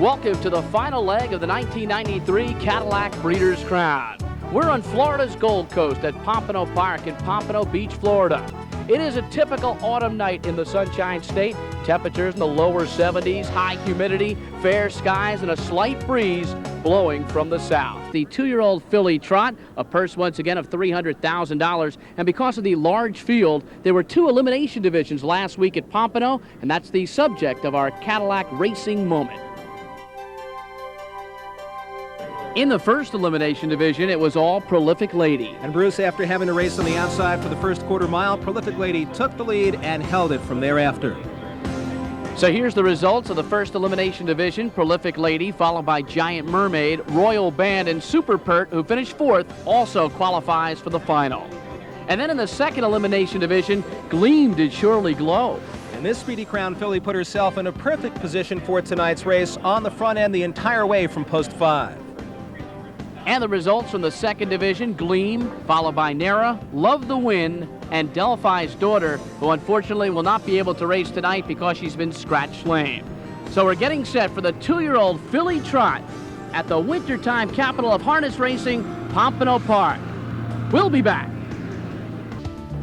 Welcome to the final leg of the 1993 Cadillac Breeders' Crown. We're on Florida's Gold Coast at Pompano Park in Pompano Beach, Florida. It is a typical autumn night in the Sunshine State. Temperatures in the lower 70s, high humidity, fair skies, and a slight breeze blowing from the south. The 2-year-old filly Trot, a purse once again of $300,000. And because of the large field, there were 2 elimination divisions last week at Pompano, and that's the subject of our Cadillac racing moment. In the first elimination division, it was all Prolific Lady. And Bruce, after having to race on the outside for the first quarter mile, Prolific Lady took the lead and held it from thereafter. So here's the results of the first elimination division. Prolific Lady, followed by Giant Mermaid, Royal Band, and Super Pert, who finished 4th, also qualifies for the final. And then in the second elimination division, Gleam did surely glow. And this Speedy Crown filly put herself in a perfect position for tonight's race on the front end the entire way from post 5. And the results from the second division, Gleam, followed by Nara, Love the Win, and Delphi's Daughter, who unfortunately will not be able to race tonight because she's been scratch lame. So we're getting set for the 2-year-old filly Trot at the wintertime capital of harness racing, Pompano Park. We'll be back.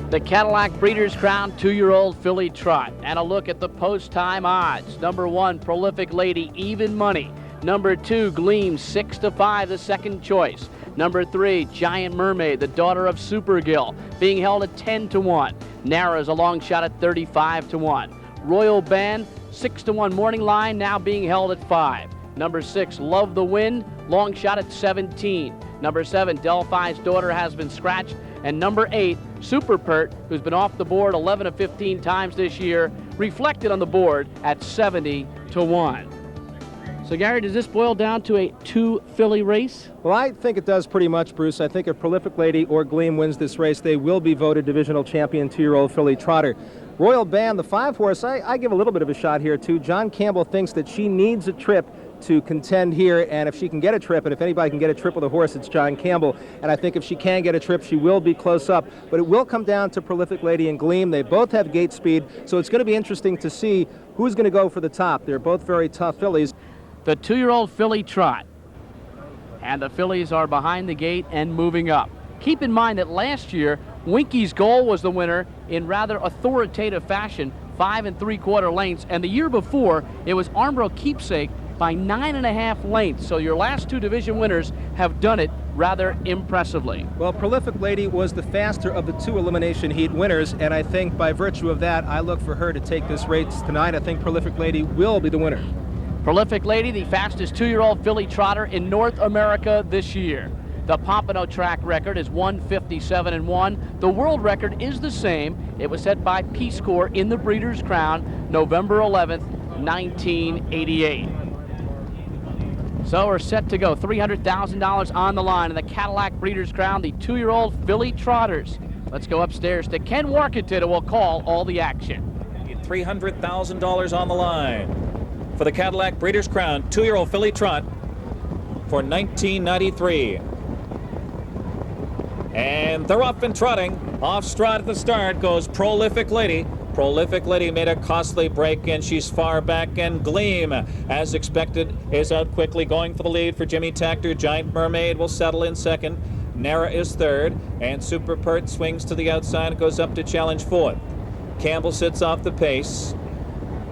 The Cadillac Breeders' Crown 2-year-old filly Trot, and a look at the post-time odds. Number 1, Prolific Lady, even money. Number 2, Gleam, 6-5, the second choice. Number 3, Giant Mermaid, the daughter of Super Gill, being held at 10-1. Nara's a long shot at 35-1. Royal Band, 6-1 morning line, now being held at 5. Number 6, Love the Wind, long shot at 17. Number 7, Delphi's Daughter has been scratched. And number 8, Super Pert, who's been off the board 11 of 15 times this year, reflected on the board at 70-1. So, Gary, does this boil down to a 2-filly race? Well, I think it does pretty much, Bruce. I think if Prolific Lady or Gleam wins this race, they will be voted divisional champion 2-year-old filly Trotter. Royal Band, the 5-horse, I give a little bit of a shot here, too. John Campbell thinks that she needs a trip to contend here, and if she can get a trip, and if anybody can get a trip with a horse, it's John Campbell. And I think if she can get a trip, she will be close up. But it will come down to Prolific Lady and Gleam. They both have gate speed, so it's going to be interesting to see who's going to go for the top. They're both very tough fillies. The 2-year-old filly Trot, and the fillies are behind the gate and moving up. Keep in mind that last year, Winky's Goal was the winner in rather authoritative fashion, 5 3/4 lengths, and the year before, it was Armbro Keepsake by 9.5 lengths. So your last 2 division winners have done it rather impressively. Well, Prolific Lady was the faster of the 2 elimination heat winners, and I think by virtue of that, I look for her to take this race tonight. I think Prolific Lady will be the winner. Prolific Lady, the fastest 2-year-old filly trotter in North America this year. The Pompano track record is 157-1. The world record is the same. It was set by Peace Corps in the Breeders' Crown, November 11th, 1988. So we're set to go. $300,000 on the line in the Cadillac Breeders' Crown, the 2-year-old filly Trotters. Let's go upstairs to Ken Warkentin, who will call all the action. $300,000 on the line for the Cadillac Breeders' Crown 2-year-old filly Trot for 1993. And they're up and trotting. Off stride at the start goes Prolific Lady. Prolific Lady made a costly break, and she's far back, and Gleam, as expected, is out quickly, going for the lead for Jimmy Tactor. Giant Mermaid will settle in second. Nara is third, and Super Pert swings to the outside and goes up to challenge 4th. Campbell sits off the pace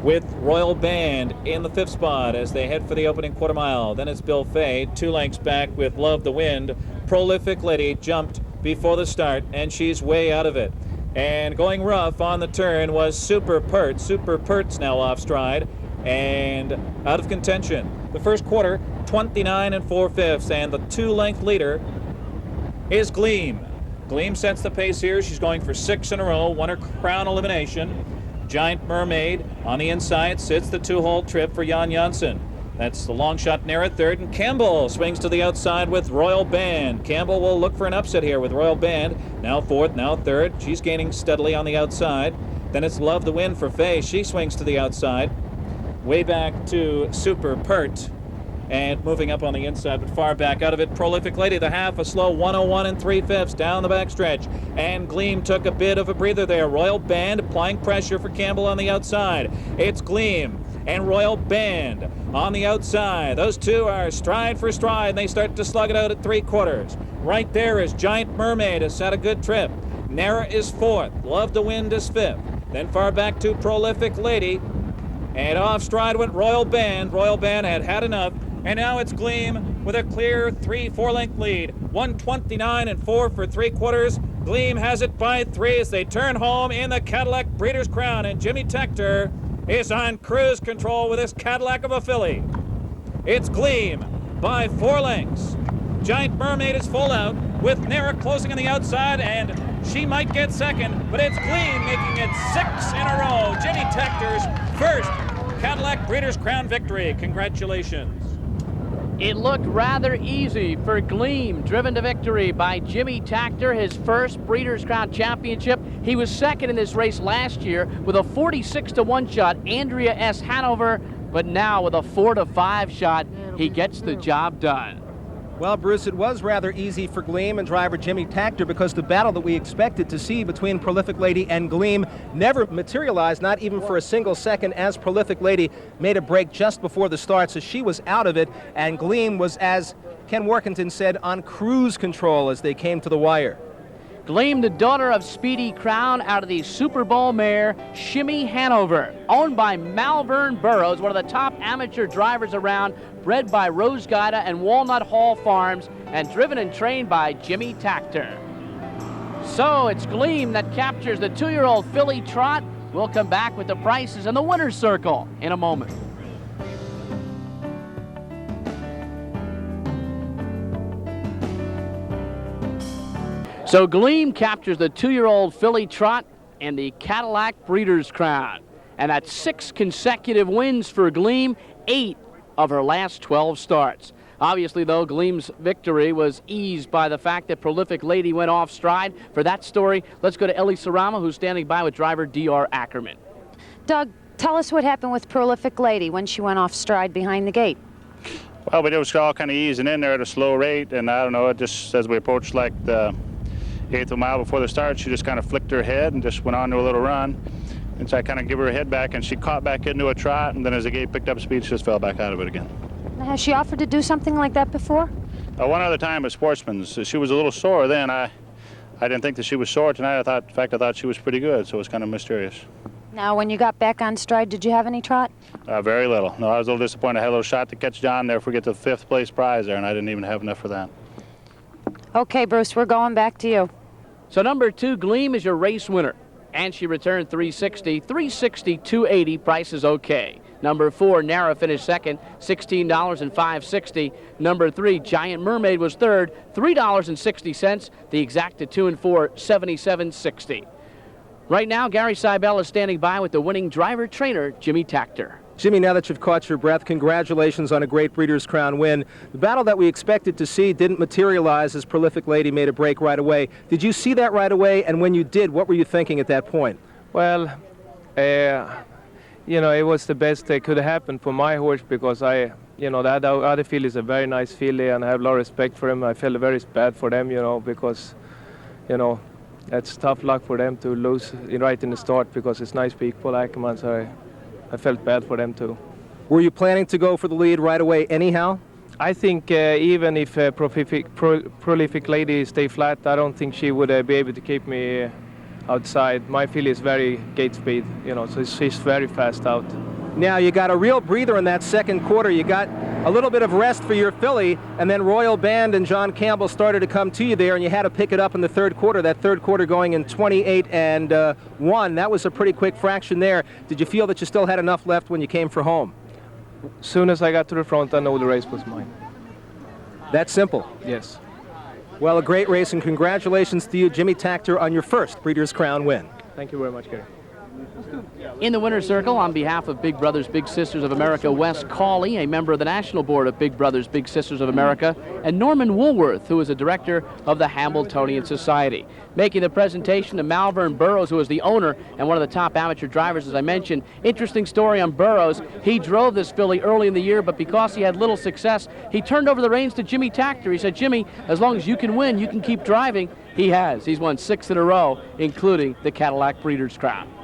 with Royal Band in the 5th spot as they head for the opening quarter mile. Then it's Bill Fay, 2 lengths back with Love the Wind. Prolific Lady jumped before the start, and she's way out of it. And going rough on the turn was Super Pert. Super Pert's now off stride and out of contention. The first quarter, 29 4/5, and the 2-length leader is Gleam. Gleam sets the pace here. She's going for 6 in a row, won her crown elimination. Giant Mermaid on the inside sits the 2-hole trip for Jan Janssen. That's the long shot Nara third, and Campbell swings to the outside with Royal Band. Campbell will look for an upset here with Royal Band. Now 4th, now 3rd. She's gaining steadily on the outside. Then it's Love the Wind for Fay. She swings to the outside. Way back to Super Pert. And moving up on the inside, but far back out of it, Prolific Lady, the half, a slow 101 3/5 down the backstretch. And Gleam took a bit of a breather there. Royal Band applying pressure for Campbell on the outside. It's Gleam. and Royal Band on the outside. Those two are stride for stride, and they start to slug it out at 3/4. Right there is Giant Mermaid, has had a good trip. Nara is 4th. Love to Wind is 5th. Then far back to Prolific Lady. And off stride went Royal Band. Royal Band had had enough. And now it's Gleam with a clear 3-4 length lead. 1:29 and 4 for 3/4. Gleam has it by 3 as they turn home in the Cadillac Breeders' Crown. And Jimmy Tector is on cruise control with this Cadillac of a filly. It's Gleam by 4 lengths. Giant Mermaid is full out with Nara closing on the outside, and she might get second, but it's Gleam making it 6 in a row. Jimmy Tector's first Cadillac Breeders' Crown victory. Congratulations. It looked rather easy for Gleam, driven to victory by Jimmy Tactor, his first Breeders' Crown Championship. He was second in this race last year with a 46-1 shot, Andrea S. Hanover, but now with a 4-5 shot, he gets the job done. Well, Bruce, it was rather easy for Gleam and driver Jimmy Tactor because the battle that we expected to see between Prolific Lady and Gleam never materialized, not even for a single second, as Prolific Lady made a break just before the start, so she was out of it, and Gleam was, as Ken Workington said, on cruise control as they came to the wire. Gleam, the daughter of Speedy Crown, out of the Super Bowl mare, Shimmy Hanover, owned by Malvern Burrows, one of the top amateur drivers around, bred by Rose Guida and Walnut Hall Farms, and driven and trained by Jimmy Tactor. So it's Gleam that captures the 2-year-old filly Trot. We'll come back with the prices in the winner's circle in a moment. So Gleam captures the 2-year-old filly Trot and the Cadillac Breeders' Crown. And that's 6 consecutive wins for Gleam, 8 of her last 12 starts. Obviously, though, Gleam's victory was eased by the fact that Prolific Lady went off stride. For that story, let's go to Ellie Sarama, who's standing by with driver D.R. Ackerman. Doug, tell us what happened with Prolific Lady when she went off stride behind the gate. Well, we was all kind of easing in there at a slow rate, and I don't know, it just, as we approached like the 8th mile before the start, she just kind of flicked her head and just went on to a little run. And so I kind of give her head back, and she caught back into a trot, and then as the gate picked up speed, she just fell back out of it again. Has she offered to do something like that before? One other time at Sportsman's, she was a little sore then. I didn't think that she was sore tonight. In fact, I thought she was pretty good, so it was kind of mysterious. Now, when you got back on stride, did you have any trot? Very little. No, I was a little disappointed. I had a little shot to catch John there if we get the 5th place prize there, and I didn't even have enough for that. Okay, Bruce, we're going back to you. So number 2, Gleam, is your race winner. And she returned 360, 280, price is okay. Number 4, Nara, finished second, $16 and $5.60. Number 3, Giant Mermaid, was third, $3.60. The exact at 2 and 4, $77.60. Right now, Gary Seibel is standing by with the winning driver-trainer, Jimmy Tactor. Jimmy, now that you've caught your breath, congratulations on a great Breeders' Crown win. The battle that we expected to see didn't materialize as Prolific Lady made a break right away. Did you see that right away? And when you did, what were you thinking at that point? Well, you know, it was the best that could happen for my horse because that other filly is a very nice filly and I have a lot of respect for him. I felt very bad for them, because, that's tough luck for them to lose right in the start because it's nice people, Ackerman, so I felt bad for them too. Were you planning to go for the lead right away anyhow? I think even if Prolific Lady stay flat, I don't think she would be able to keep me outside. My filly is very gate speed, so she's very fast out. Now you got a real breather in that second quarter. You got a little bit of rest for your filly, and then Royal Band and John Campbell started to come to you there, and you had to pick it up in the third quarter. That third quarter going in 28 and 1. That was a pretty quick fraction there. Did you feel that you still had enough left when you came for home? As soon as I got to the front, I know the race was mine. That simple? Yes. Well, a great race, and congratulations to you, Jimmy Tactor, on your first Breeders' Crown win. Thank you very much, Gary. In the winner's circle, on behalf of Big Brothers Big Sisters of America, Wes Cawley, a member of the National Board of Big Brothers Big Sisters of America, and Norman Woolworth, who is a director of the Hambletonian Society. Making the presentation to Malvern Burrows, who is the owner and one of the top amateur drivers, as I mentioned. Interesting story on Burrows. He drove this filly early in the year, but because he had little success, he turned over the reins to Jimmy Tactor. He said, Jimmy, as long as you can win, you can keep driving. He has. He's won 6 in a row, including the Cadillac Breeders' Crown.